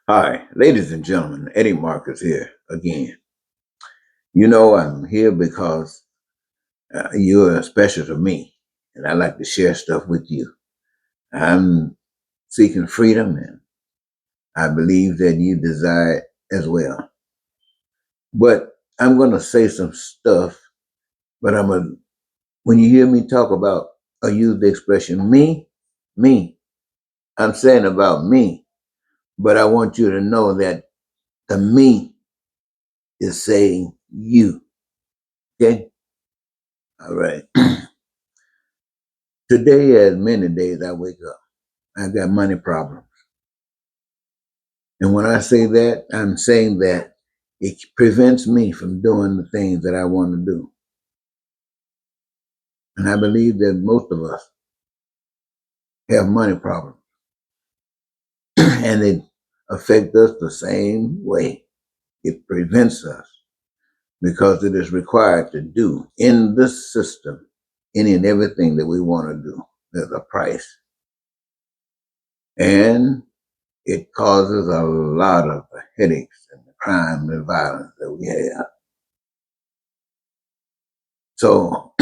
Hi, ladies and gentlemen, Eddie Marcus here again. You know, I'm here because you're special to me, and I like to share stuff with you. I'm seeking freedom, and I believe that you desire it as well. But I'm going to say some stuff, but when you hear me talk about or use the expression me, I'm saying about me, but I want you to know that the me is saying you. Okay? All right. Today, as many days I wake up, I got money problems. And when I say that, I'm saying that it prevents me from doing the things that I want to do. And I believe that most of us have money problems and it affects us the same way. It prevents us because it is required to do in this system any and everything that we want to do. There's a price. And it causes a lot of the headaches and the crime and violence that we have. So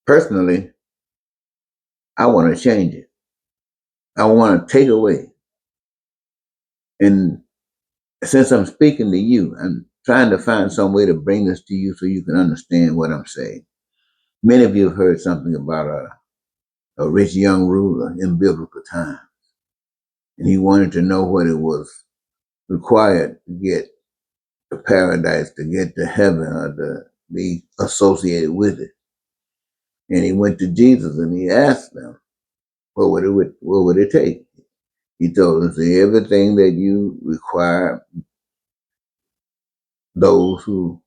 personally, I want to change it. I want to take away. And since I'm speaking to you, I'm trying to find some way to bring this to you so you can understand what I'm saying. Many of you have heard something about a rich young ruler in biblical times. And he wanted to know what it was required to get to paradise, to get to heaven, or to be associated with it. And he went to Jesus and he asked them, what would it take? He told us everything that you require those who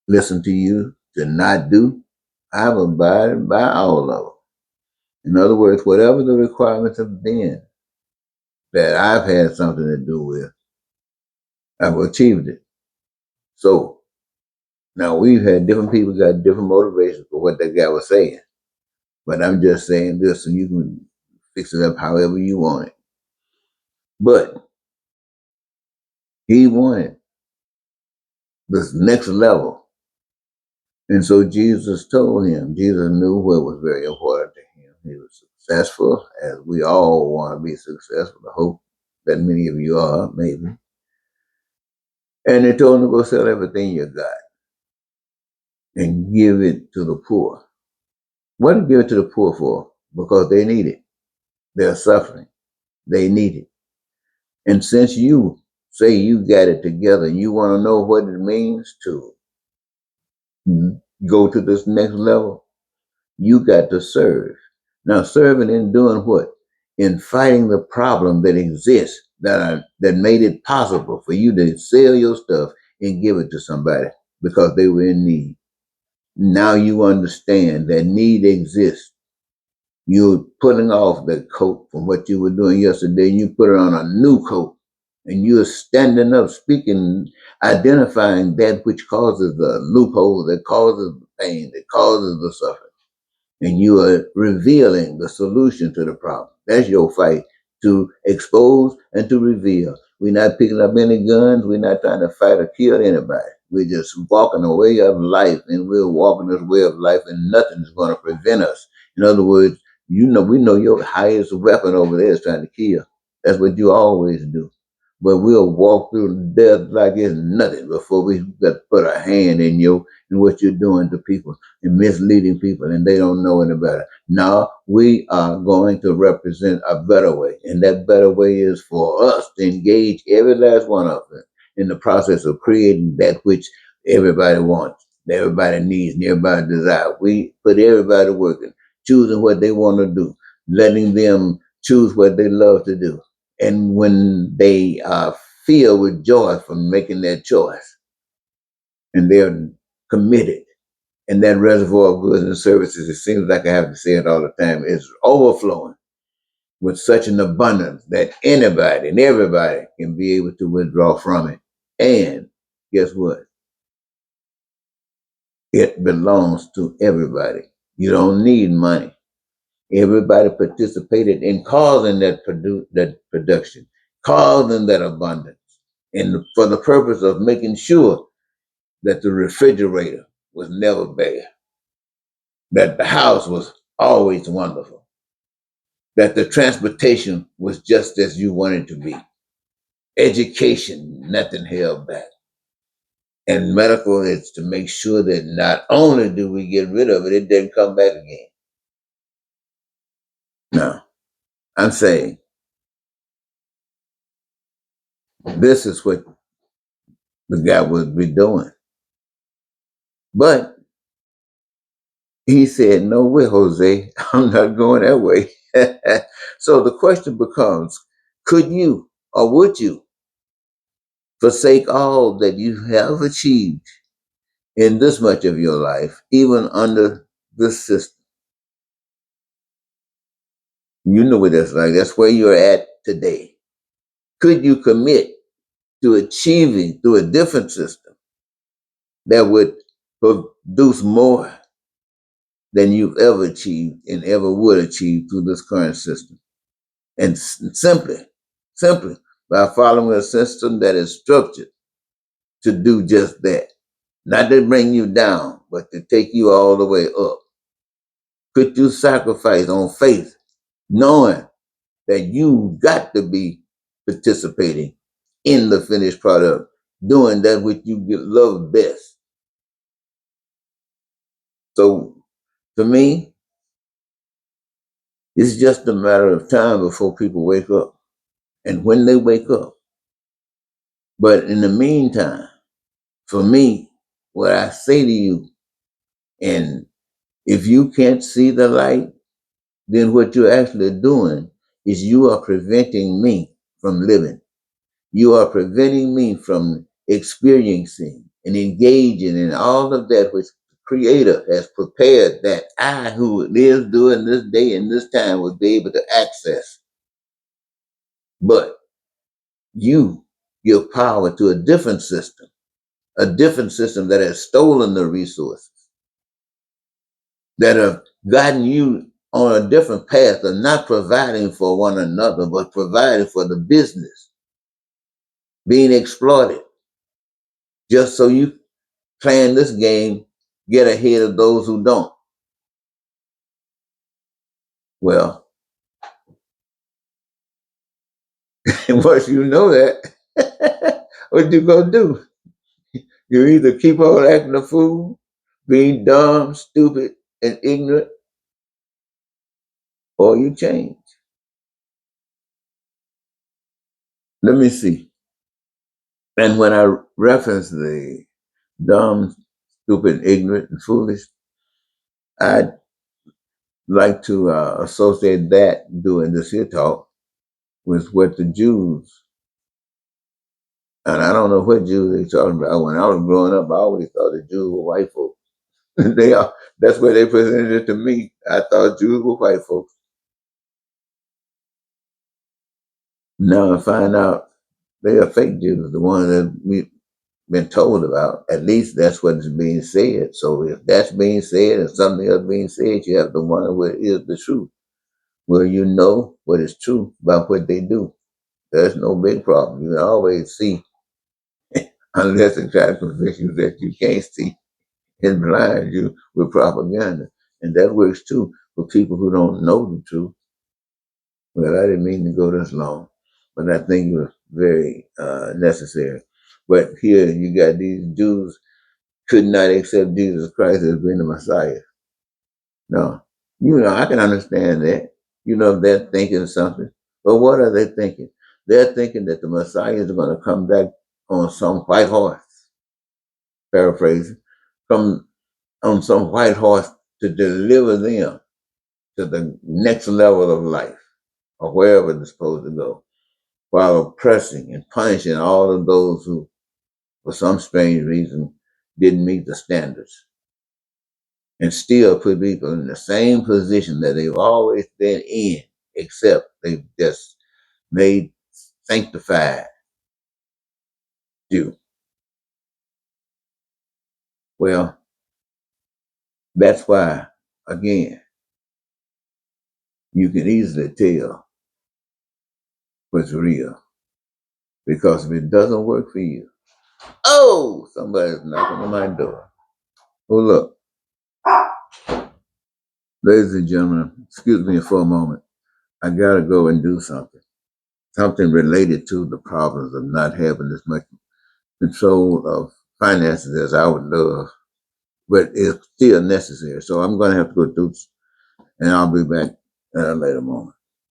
listen to you to not do, I've abided by all of them. In other words, whatever the requirements have been that I've had something to do with, I've achieved it. So now we've had different people got different motivations for what that guy was saying. But I'm just saying this and you can fix it up however you want it. But he wanted this next level. And so Jesus told him, Jesus knew what was very important to him. He was successful, as we all want to be successful. I hope that many of you are, maybe. And he told him to go sell everything you got and give it to the poor. What did he give it to the poor for? Because they need it. They're suffering. They need it. And since you say you got it together and you want to know what it means to go to this next level, you got to serve. Now, serving in doing what? In fighting the problem that exists that made it possible for you to sell your stuff and give it to somebody because they were in need. Now you understand that need exists. You're putting off the coat from what you were doing yesterday and you put it on a new coat. And you're standing up, speaking, identifying that which causes the loophole, that causes the pain, that causes the suffering. And you are revealing the solution to the problem. That's your fight, to expose and to reveal. We're not picking up any guns. We're not trying to fight or kill anybody. We're just walking a way of life, and we're walking this way of life, and nothing is going to prevent us. In other words, we know your highest weapon over there is trying to kill. That's what you always do. But we'll walk through death like it's nothing before we got to put a hand in what you're doing to people and misleading people, and they don't know any better. Now we are going to represent a better way, and that better way is for us to engage every last one of them in the process of creating that which everybody wants, everybody needs, and everybody desires. We put everybody working, choosing what they want to do, letting them choose what they love to do. And when they are filled with joy from making that choice, and they're committed, and that reservoir of goods and services, it seems like I have to say it all the time, is overflowing with such an abundance that anybody and everybody can be able to withdraw from it. And guess what? It belongs to everybody. You don't need money. Everybody participated in causing that production, causing that abundance, and for the purpose of making sure that the refrigerator was never bare, that the house was always wonderful, that the transportation was just as you wanted to be, education, nothing held back. And medical is to make sure that not only do we get rid of it, it doesn't come back again. No, I'm saying this is what the guy would be doing. But he said, no way, Jose, I'm not going that way. So the question becomes, could you or would you forsake all that you have achieved in this much of your life, even under this system? You know what that's like. That's where you're at today. Could you commit to achieving through a different system that would produce more than you've ever achieved and ever would achieve through this current system? And simply by following a system that is structured to do just that, not to bring you down, but to take you all the way up. Could you sacrifice on faith, knowing that you got to be participating in the finished product, doing that which you love best? So to me, it's just a matter of time before people wake up. And when they wake up, but in the meantime, for me, what I say to you, and if you can't see the light, then what you're actually doing is you are preventing me from living. You are preventing me from experiencing and engaging in all of that which the Creator has prepared that I, who lives during this day and this time, will be able to access. But you give power to a different system that has stolen the resources, that have gotten you on a different path of not providing for one another, but providing for the business, being exploited, just so you playing this game, get ahead of those who don't. Well, once you know that, what you gonna do? You either keep on acting a fool, being dumb, stupid, and ignorant, or you change. Let me see. And when I reference the dumb, stupid, ignorant, and foolish, I'd like to associate that doing this here talk with what the Jews, and I don't know what Jews they talking about. When I was growing up, I always thought the Jews were white folks. They are. That's where they presented it to me. I thought Jews were white folks. Now I find out they are fake Jews, the ones that we've been told about. At least that's what is being said. So if that's being said and something else being said, you have to wonder what is the truth. Well, you know what is true about what they do. There's no big problem. You can always see, unless they try to convince you that you can't see and blind you with propaganda. And that works too for people who don't know the truth. Well, I didn't mean to go this long, but I think it was very necessary. But here you got these Jews could not accept Jesus Christ as being the Messiah. No, I can understand that. They're thinking something. But what are they thinking? They're thinking that the Messiah is going to come back on some white horse, paraphrasing, come on some white horse to deliver them to the next level of life or wherever they're supposed to go, while oppressing and punishing all of those who, for some strange reason, didn't meet the standards, and still put people in the same position that they've always been in, except they've just made sanctified you. Well, that's why, again, you can easily tell what's real. Because if it doesn't work for you, oh, somebody's knocking on my door. Oh, look, ladies and gentlemen, excuse me for a moment. I gotta go and do something related to the problems of not having as much control of finances as I would love, but it's still necessary. So I'm gonna have to go do, and I'll be back at a later moment.